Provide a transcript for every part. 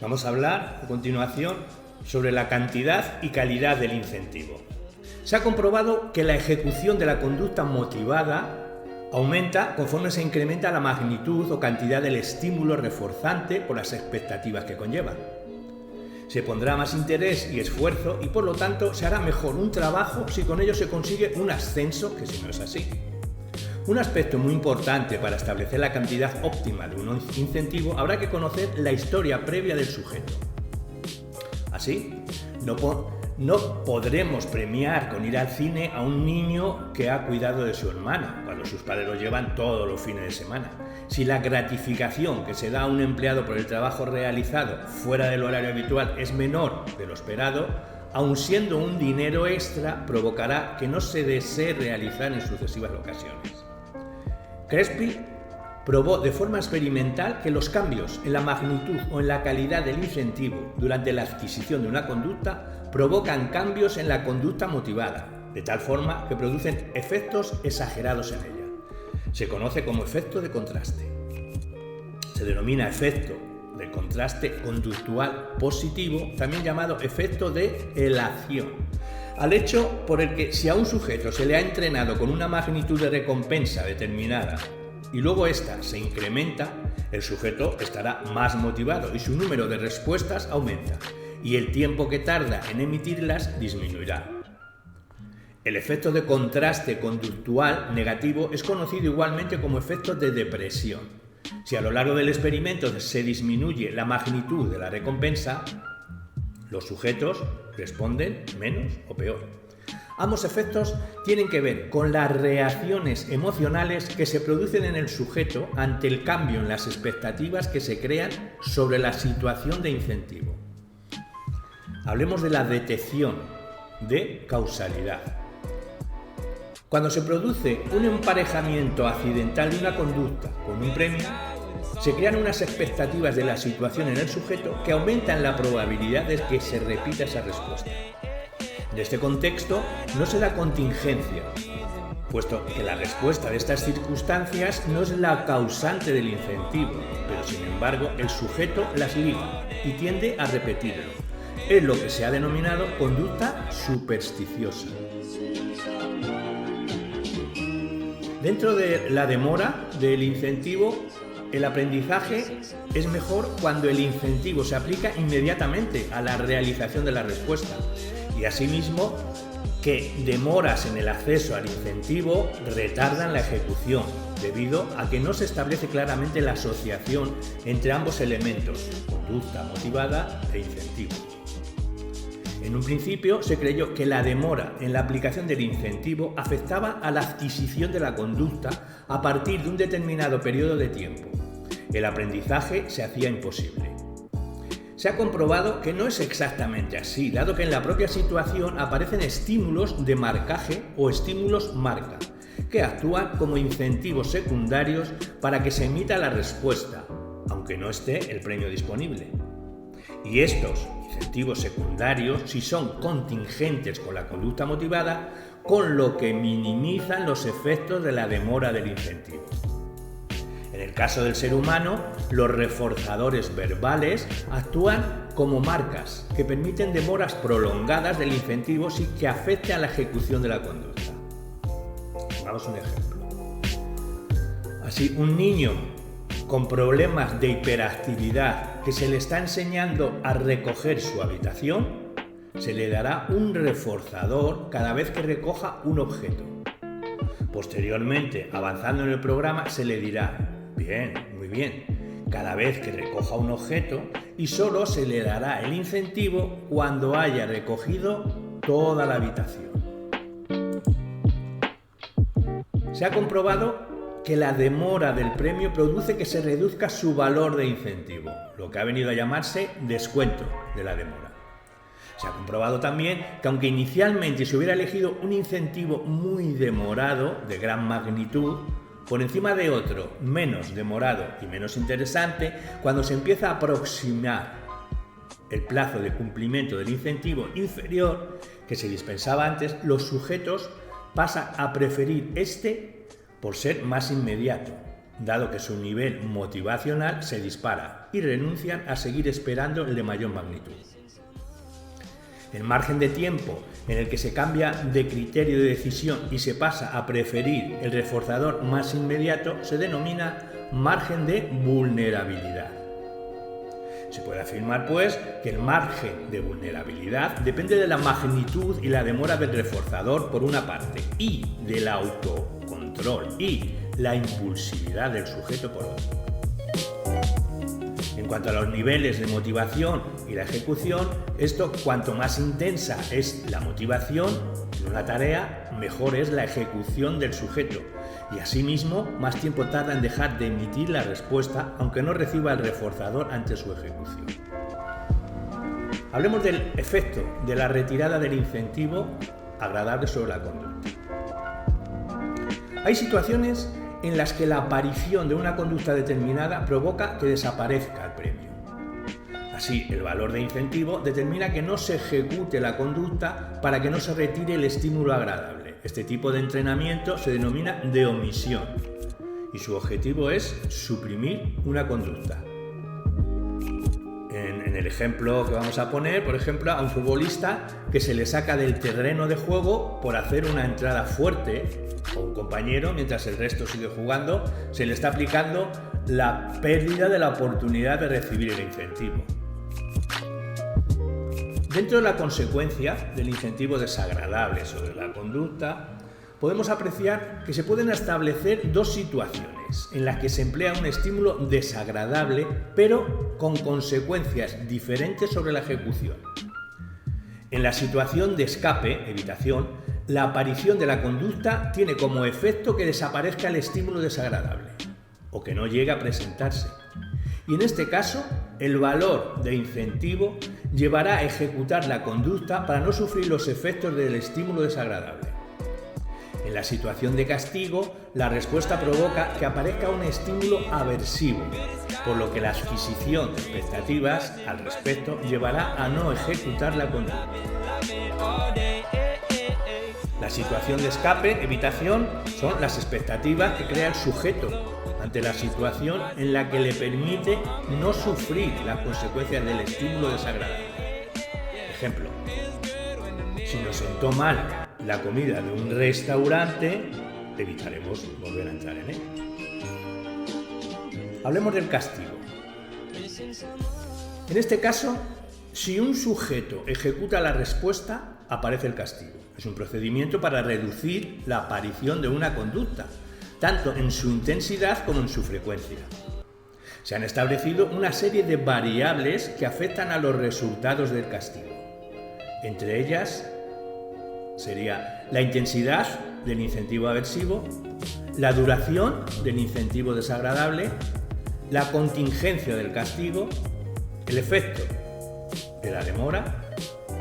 Vamos a hablar a continuación sobre la cantidad y calidad del incentivo. Se ha comprobado que la ejecución de la conducta motivada aumenta conforme se incrementa la magnitud o cantidad del estímulo reforzante por las expectativas que conlleva. Se pondrá más interés y esfuerzo y por lo tanto se hará mejor un trabajo si con ello se consigue un ascenso que si no es así. Un aspecto muy importante para establecer la cantidad óptima de un incentivo habrá que conocer la historia previa del sujeto. Así, no podremos premiar con ir al cine a un niño que ha cuidado de su hermana, cuando sus padres lo llevan todos los fines de semana. Si la gratificación que se da a un empleado por el trabajo realizado fuera del horario habitual es menor de lo esperado, aun siendo un dinero extra, provocará que no se desee realizar en sucesivas ocasiones. Crespi probó de forma experimental que los cambios en la magnitud o en la calidad del incentivo durante la adquisición de una conducta provocan cambios en la conducta motivada, de tal forma que producen efectos exagerados en ella. Se conoce como efecto de contraste. Se denomina efecto de contraste conductual positivo, también llamado efecto de elación, al hecho por el que si a un sujeto se le ha entrenado con una magnitud de recompensa determinada y luego ésta se incrementa, el sujeto estará más motivado y su número de respuestas aumenta y el tiempo que tarda en emitirlas disminuirá. El efecto de contraste conductual negativo es conocido igualmente como efecto de depresión. Si a lo largo del experimento se disminuye la magnitud de la recompensa, los sujetos responden menos o peor. Ambos efectos tienen que ver con las reacciones emocionales que se producen en el sujeto ante el cambio en las expectativas que se crean sobre la situación de incentivo. Hablemos de la detección de causalidad. Cuando se produce un emparejamiento accidental de una conducta con un premio, se crean unas expectativas de la situación en el sujeto que aumentan la probabilidad de que se repita esa respuesta. En este contexto no se da contingencia, puesto que la respuesta de estas circunstancias no es la causante del incentivo, pero sin embargo el sujeto las liga y tiende a repetirlo. Es lo que se ha denominado conducta supersticiosa. Dentro de la demora del incentivo, el aprendizaje es mejor cuando el incentivo se aplica inmediatamente a la realización de la respuesta y asimismo que demoras en el acceso al incentivo retardan la ejecución debido a que no se establece claramente la asociación entre ambos elementos, conducta motivada e incentivo. En un principio se creyó que la demora en la aplicación del incentivo afectaba a la adquisición de la conducta a partir de un determinado periodo de tiempo. El aprendizaje se hacía imposible. Se ha comprobado que no es exactamente así, dado que en la propia situación aparecen estímulos de marcaje o estímulos marca, que actúan como incentivos secundarios para que se emita la respuesta, aunque no esté el premio disponible. Y estos incentivos secundarios sí son contingentes con la conducta motivada, con lo que minimizan los efectos de la demora del incentivo. En el caso del ser humano, los reforzadores verbales actúan como marcas que permiten demoras prolongadas del incentivo sin que afecte a la ejecución de la conducta. Pongamos un ejemplo. Así, un niño con problemas de hiperactividad que se le está enseñando a recoger su habitación, se le dará un reforzador cada vez que recoja un objeto. Posteriormente, avanzando en el programa, se le dirá: bien, muy bien, cada vez que recoja un objeto, y solo se le dará el incentivo cuando haya recogido toda la habitación. Se ha comprobado que la demora del premio produce que se reduzca su valor de incentivo, lo que ha venido a llamarse descuento de la demora. Se ha comprobado también que aunque inicialmente se hubiera elegido un incentivo muy demorado, de gran magnitud, por encima de otro menos demorado y menos interesante, cuando se empieza a aproximar el plazo de cumplimiento del incentivo inferior que se dispensaba antes, los sujetos pasan a preferir este por ser más inmediato dado que su nivel motivacional se dispara y renuncian a seguir esperando el de mayor magnitud. El margen de tiempo en el que se cambia de criterio de decisión y se pasa a preferir el reforzador más inmediato se denomina margen de vulnerabilidad. Se puede afirmar, pues, que el margen de vulnerabilidad depende de la magnitud y la demora del reforzador por una parte y del autocontrol y la impulsividad del sujeto por otro. En cuanto a los niveles de motivación y la ejecución, cuanto más intensa es la motivación en una tarea, mejor es la ejecución del sujeto y asimismo más tiempo tarda en dejar de emitir la respuesta aunque no reciba el reforzador ante su ejecución. Hablemos del efecto de la retirada del incentivo agradable sobre la conducta. Hay situaciones en las que la aparición de una conducta determinada provoca que desaparezca el premio. Así, el valor de incentivo determina que no se ejecute la conducta para que no se retire el estímulo agradable. Este tipo de entrenamiento se denomina de omisión y su objetivo es suprimir una conducta. En el ejemplo que vamos a poner, por ejemplo, a un futbolista que se le saca del terreno de juego por hacer una entrada fuerte o un compañero, mientras el resto sigue jugando, se le está aplicando la pérdida de la oportunidad de recibir el incentivo. Dentro de la consecuencia del incentivo desagradable sobre la conducta, podemos apreciar que se pueden establecer dos situaciones en las que se emplea un estímulo desagradable, pero con consecuencias diferentes sobre la ejecución. En la situación de escape, evitación, la aparición de la conducta tiene como efecto que desaparezca el estímulo desagradable o que no llegue a presentarse. Y en este caso, el valor de incentivo llevará a ejecutar la conducta para no sufrir los efectos del estímulo desagradable. En la situación de castigo, la respuesta provoca que aparezca un estímulo aversivo, por lo que la adquisición de expectativas al respecto llevará a no ejecutar la conducta. La situación de escape, evitación, son las expectativas que crea el sujeto ante la situación en la que le permite no sufrir las consecuencias del estímulo desagradable. Ejemplo, si nos sentó mal la comida de un restaurante, evitaremos volver a entrar en él. Hablemos del castigo. En este caso, si un sujeto ejecuta la respuesta, aparece el castigo. Es un procedimiento para reducir la aparición de una conducta, tanto en su intensidad como en su frecuencia. Se han establecido una serie de variables que afectan a los resultados del castigo. Entre ellas sería la intensidad del incentivo aversivo, la duración del incentivo desagradable, la contingencia del castigo, el efecto de la demora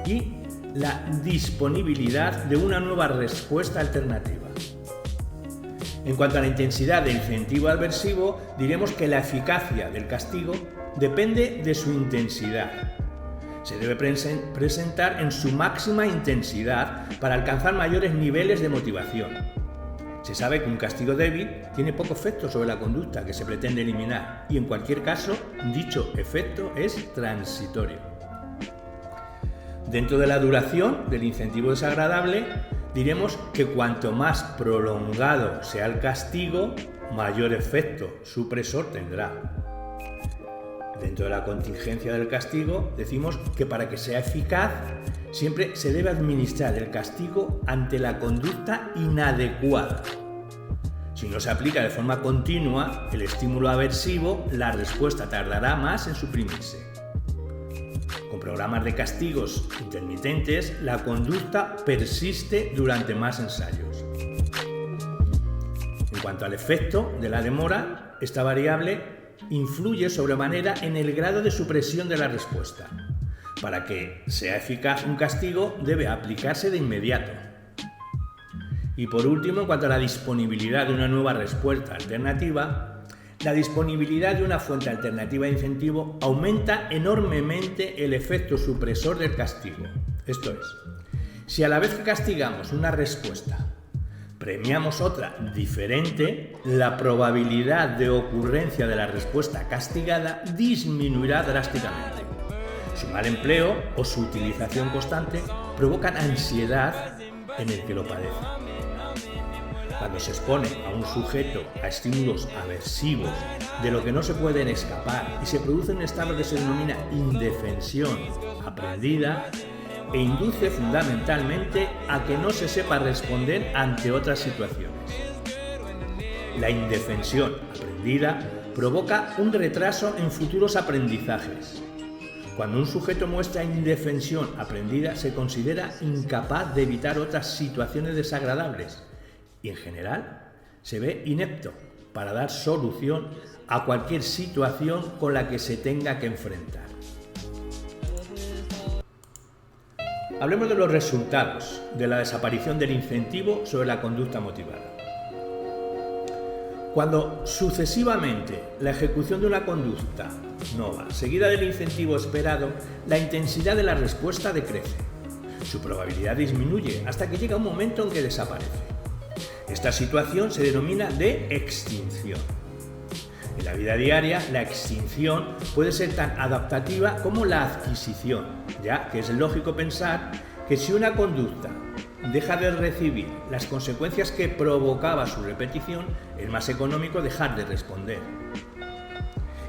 y la disponibilidad de una nueva respuesta alternativa. En cuanto a la intensidad del incentivo aversivo, diremos que la eficacia del castigo depende de su intensidad. Se debe presentar en su máxima intensidad para alcanzar mayores niveles de motivación. Se sabe que un castigo débil tiene poco efecto sobre la conducta que se pretende eliminar y en cualquier caso, dicho efecto es transitorio. Dentro de la duración del incentivo desagradable, diremos que cuanto más prolongado sea el castigo, mayor efecto supresor tendrá. Dentro de la contingencia del castigo, decimos que para que sea eficaz, siempre se debe administrar el castigo ante la conducta inadecuada. Si no se aplica de forma continua el estímulo aversivo, la respuesta tardará más en suprimirse. Con programas de castigos intermitentes, la conducta persiste durante más ensayos. En cuanto al efecto de la demora, esta variable influye sobremanera en el grado de supresión de la respuesta. Para que sea eficaz un castigo, debe aplicarse de inmediato. Y por último, en cuanto a la disponibilidad de una nueva respuesta alternativa, la disponibilidad de una fuente alternativa de incentivo aumenta enormemente el efecto supresor del castigo. Esto es, si a la vez que castigamos una respuesta premiamos otra diferente, la probabilidad de ocurrencia de la respuesta castigada disminuirá drásticamente. Su mal empleo o su utilización constante provocan ansiedad en el que lo padece. Cuando se expone a un sujeto a estímulos aversivos de lo que no se pueden escapar y se produce un estado que se denomina indefensión aprendida, e induce fundamentalmente a que no se sepa responder ante otras situaciones. La indefensión aprendida provoca un retraso en futuros aprendizajes. Cuando un sujeto muestra indefensión aprendida, se considera incapaz de evitar otras situaciones desagradables y, en general, se ve inepto para dar solución a cualquier situación con la que se tenga que enfrentar. Hablemos de los resultados de la desaparición del incentivo sobre la conducta motivada. Cuando sucesivamente la ejecución de una conducta no va seguida del incentivo esperado, la intensidad de la respuesta decrece. Su probabilidad disminuye hasta que llega un momento en que desaparece. Esta situación se denomina de extinción. En la vida diaria, la extinción puede ser tan adaptativa como la adquisición, ya que es lógico pensar que si una conducta deja de recibir las consecuencias que provocaba su repetición, es más económico dejar de responder.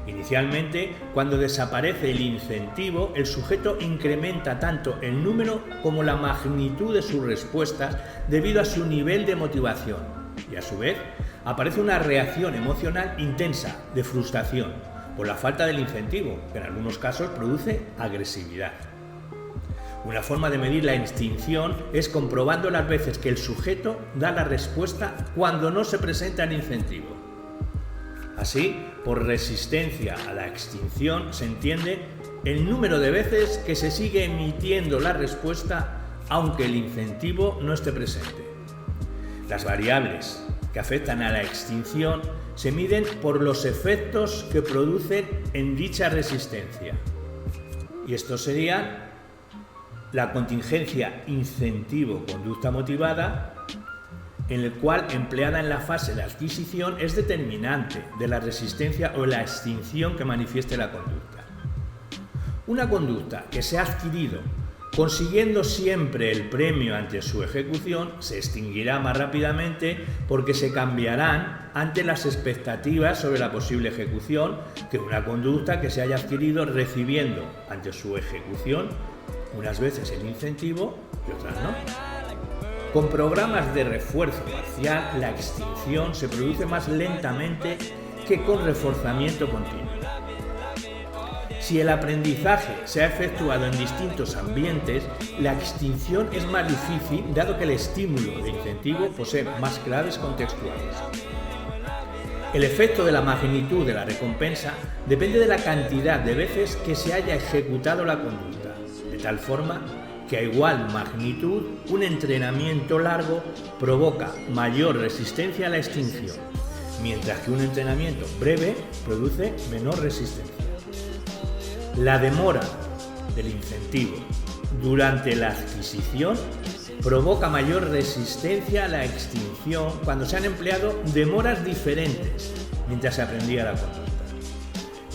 Inicialmente, cuando desaparece el incentivo, el sujeto incrementa tanto el número como la magnitud de sus respuestas debido a su nivel de motivación y, a su vez, aparece una reacción emocional intensa de frustración por la falta del incentivo, que en algunos casos produce agresividad. Una forma de medir la extinción es comprobando las veces que el sujeto da la respuesta cuando no se presenta el incentivo. Así, por resistencia a la extinción se entiende el número de veces que se sigue emitiendo la respuesta aunque el incentivo no esté presente. Las variables que afectan a la extinción se miden por los efectos que producen en dicha resistencia. Y estos serían la contingencia incentivo-conducta motivada, en el cual, empleada en la fase de adquisición, es determinante de la resistencia o la extinción que manifieste la conducta. Una conducta que se ha adquirido consiguiendo siempre el premio ante su ejecución, se extinguirá más rápidamente porque se cambiarán ante las expectativas sobre la posible ejecución que una conducta que se haya adquirido recibiendo ante su ejecución unas veces el incentivo y otras no. Con programas de refuerzo parcial, la extinción se produce más lentamente que con reforzamiento continuo. Si el aprendizaje se ha efectuado en distintos ambientes, la extinción es más difícil, dado que el estímulo de incentivo posee más claves contextuales. El efecto de la magnitud de la recompensa depende de la cantidad de veces que se haya ejecutado la conducta, de tal forma que a igual magnitud, un entrenamiento largo provoca mayor resistencia a la extinción, mientras que un entrenamiento breve produce menor resistencia. La demora del incentivo durante la adquisición provoca mayor resistencia a la extinción cuando se han empleado demoras diferentes mientras se aprendía la conducta.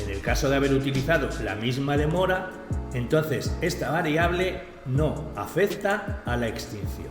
En el caso de haber utilizado la misma demora, entonces esta variable no afecta a la extinción.